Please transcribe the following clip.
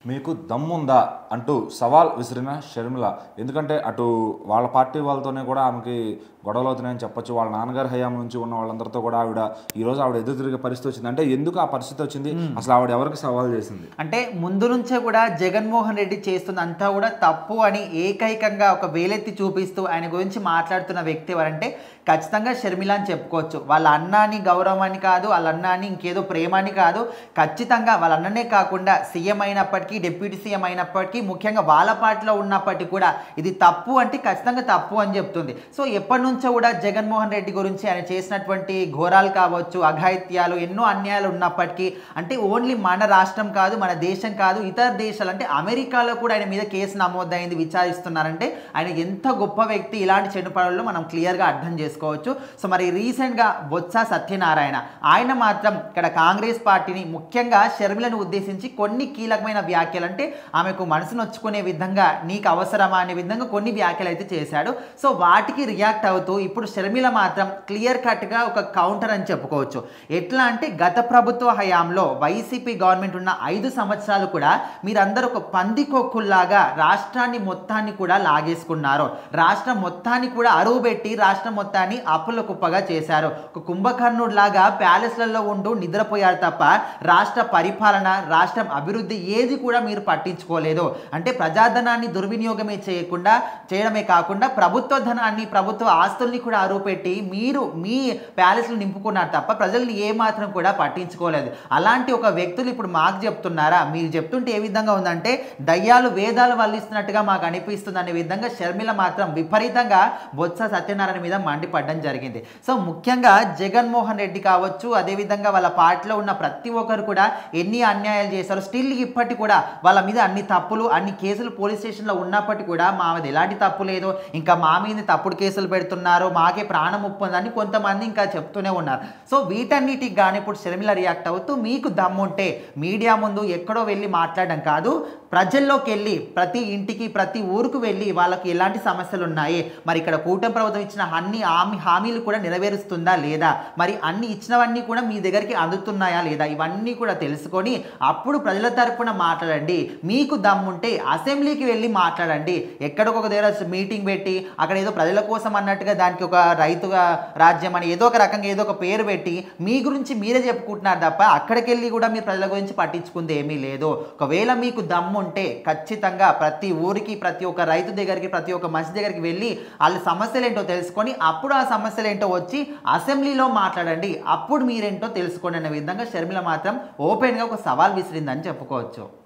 మీకు దమ్ముందా అంటూ సవాల్ విసిరిన షర్మిల. ఎందుకంటే అటు వాళ్ళ పార్టీ వాళ్ళతోనే కూడా ఆమెకి గొడవలు అవుతున్నాయని చెప్పొచ్చు. వాళ్ళ నాన్నగారి హయాం నుంచి ఉన్న వాళ్ళందరితో కూడా ఈరోజు ఆవిడ ఎదురు తిరిగే పరిస్థితి వచ్చింది. అంటే ఎందుకు ఆ పరిస్థితి వచ్చింది, అసలు ఆవిడ ఎవరికి సవాల్ చేసింది? అంటే ముందు నుంచే కూడా జగన్మోహన్ రెడ్డి చేస్తున్న అంతా కూడా తప్పు అని ఏకైకంగా ఒక వేలెత్తి చూపిస్తూ ఆయన గురించి మాట్లాడుతున్న వ్యక్తి ఎవరంటే ఖచ్చితంగా షర్మిల అని చెప్పుకోవచ్చు. వాళ్ళ అన్నాని గౌరవాన్ని కాదు, వాళ్ళ అన్నాని ఇంకేదో ప్రేమాని కాదు, ఖచ్చితంగా వాళ్ళ అన్ననే కాకుండా సీఎం అయినప్పటికీ, డిప్యూటీ సీఎం అయినప్పటికీ, ముఖ్యంగా వాళ్ళ పార్టీలో ఉన్నప్పటికీ కూడా ఇది తప్పు అంటే ఖచ్చితంగా తప్పు అని చెప్తుంది. సో ఎప్పటి నుంచో కూడా జగన్మోహన్ రెడ్డి గురించి ఆయన చేసినటువంటి ఘోరాలు కావచ్చు, అఘాయిత్యాలు, ఎన్నో అన్యాయాలు ఉన్నప్పటికీ, అంటే ఓన్లీ మన రాష్ట్రం కాదు, మన దేశం కాదు, ఇతర దేశాలు అంటే అమెరికాలో కూడా ఆయన మీద కేసు నమోదైంది, విచారిస్తున్నారంటే ఆయన ఎంత గొప్ప వ్యక్తి. ఇలాంటి చెడు పనుల్లో మనం క్లియర్గా అర్థం చేసుకోవచ్చు. సో మరి రీసెంట్గా బొత్స సత్యనారాయణ ఆయన మాత్రం ఇక్కడ కాంగ్రెస్ పార్టీని, ముఖ్యంగా షర్మిలను ఉద్దేశించి కొన్ని కీలకమైన వ్యాఖ్యలు, అంటే ఆమెకు మనసు నొచ్చుకునే విధంగా, నీకు అవసరమా అనే విధంగా కొన్ని వ్యాఖ్యలు అయితే చేశాడు. సో వాటికి రియాక్ట్ అవుతూ ఇప్పుడు షర్మిల మాత్రం క్లియర్ కట్గా ఒక కౌంటర్ అని చెప్పుకోవచ్చు. ఎట్లా అంటే గత ప్రభుత్వ హయాంలో వైసీపీ గవర్నమెంట్ ఉన్న 5 సంవత్సరాలు కూడా మీరందరూ ఒక పందికొక్కుల్లాగా రాష్ట్రాన్ని మొత్తాన్ని కూడా లాగేసుకున్నారు. రాష్ట్రం మొత్తాన్ని కూడా అరువు పెట్టి రాష్ట్రం మొత్తాన్ని అప్పుల కుప్పగా చేశారు. ఒక కుంభకర్ణుడిలాగా ప్యాలెస్లలో ఉంటూ నిద్రపోయారు తప్ప రాష్ట్ర పరిపాలన, రాష్ట్రం అభివృద్ధి ఏది కూడా మీరు పట్టించుకోలేదు. అంటే ప్రజాధనాన్ని దుర్వినియోగమే చేయడమే కాకుండా ప్రభుత్వ ధనాన్ని, ప్రభుత్వ ఆస్తుల్ని కూడా అరువు పెట్టి మీరు మీ ప్యాలెస్లు నింపుకున్నారు తప్ప ప్రజల్ని ఏమాత్రం కూడా పట్టించుకోలేదు. అలాంటి ఒక వ్యక్తులు ఇప్పుడు మాకు చెప్తున్నారా? మీరు చెప్తుంటే ఏ విధంగా ఉందంటే దయ్యాలు వేదాలు వల్లిస్తున్నట్టుగా మాకు అనిపిస్తుంది అనే విధంగా షర్మిల మాత్రం విపరీతంగా బొత్స సత్యనారాయణ మీద మండిపడడం జరిగింది. సో ముఖ్యంగా జగన్మోహన్ రెడ్డి కావచ్చు, అదేవిధంగా వాళ్ళ పార్టీలో ఉన్న ప్రతి ఒక్కరు కూడా ఎన్ని అన్యాయాలు చేశారు, స్టిల్ ఇప్పటి కూడా వాళ్ళ మీద అన్ని తప్పులు, అన్ని కేసులు పోలీస్ స్టేషన్లో ఉన్నప్పటికీ కూడా మా మీద ఎలాంటి తప్పు లేదు, ఇంకా మా మీద తప్పుడు కేసులు పెడుతున్నారు, మాకే ప్రాణం ముప్పు ఉందని కొంతమంది ఇంకా చెప్తూనే ఉన్నారు. సో వీటన్నిటికి కానీ ఇప్పుడు షర్మిల రియాక్ట్ అవుతూ, మీకు దమ్ముంటే మీడియా ముందు ఎక్కడో వెళ్ళి మాట్లాడడం కాదు, ప్రజల్లోకి వెళ్ళి ప్రతి ఇంటికి, ప్రతి ఊరుకు వెళ్ళి వాళ్ళకి ఎలాంటి సమస్యలు ఉన్నాయి, మరి ఇక్కడ కూటమి ప్రభుత్వం ఇచ్చిన అన్ని హామీలు కూడా నెరవేరుస్తుందా లేదా, మరి అన్ని ఇచ్చినవన్నీ కూడా మీ దగ్గరికి అందుతున్నాయా లేదా, ఇవన్నీ కూడా తెలుసుకొని అప్పుడు ప్రజల తరపున మాట్లాడండి. మీకు దమ్ముంటే అసెంబ్లీకి వెళ్ళి మాట్లాడండి. ఎక్కడికొక దగ్గర మీటింగ్ పెట్టి అక్కడ ఏదో ప్రజల కోసం అన్నట్టుగా దానికి ఒక రైతుగా రాజ్యం అని ఏదో ఒక రకంగా ఏదో ఒక పేరు పెట్టి మీ గురించి మీరే చెప్పుకుంటున్నారు తప్ప అక్కడికి వెళ్ళి కూడా మీరు ప్రజల గురించి పట్టించుకుంది ఏమీ లేదు. ఒకవేళ మీకు దమ్ముంటే ఖచ్చితంగా ప్రతి ఊరికి, ప్రతి ఒక్క రైతు దగ్గరికి, ప్రతి ఒక్క మనిషి దగ్గరికి వెళ్ళి వాళ్ళ సమస్యలు ఏంటో తెలుసుకొని అప్పుడు ఆ సమస్యలు ఏంటో వచ్చి అసెంబ్లీలో మాట్లాడండి, అప్పుడు మీరేంటో తెలుసుకోండి అనే విధంగా షర్మిల మాత్రం ఓపెన్గా ఒక సవాల్ విసిరిందని చెప్పుకోవచ్చు.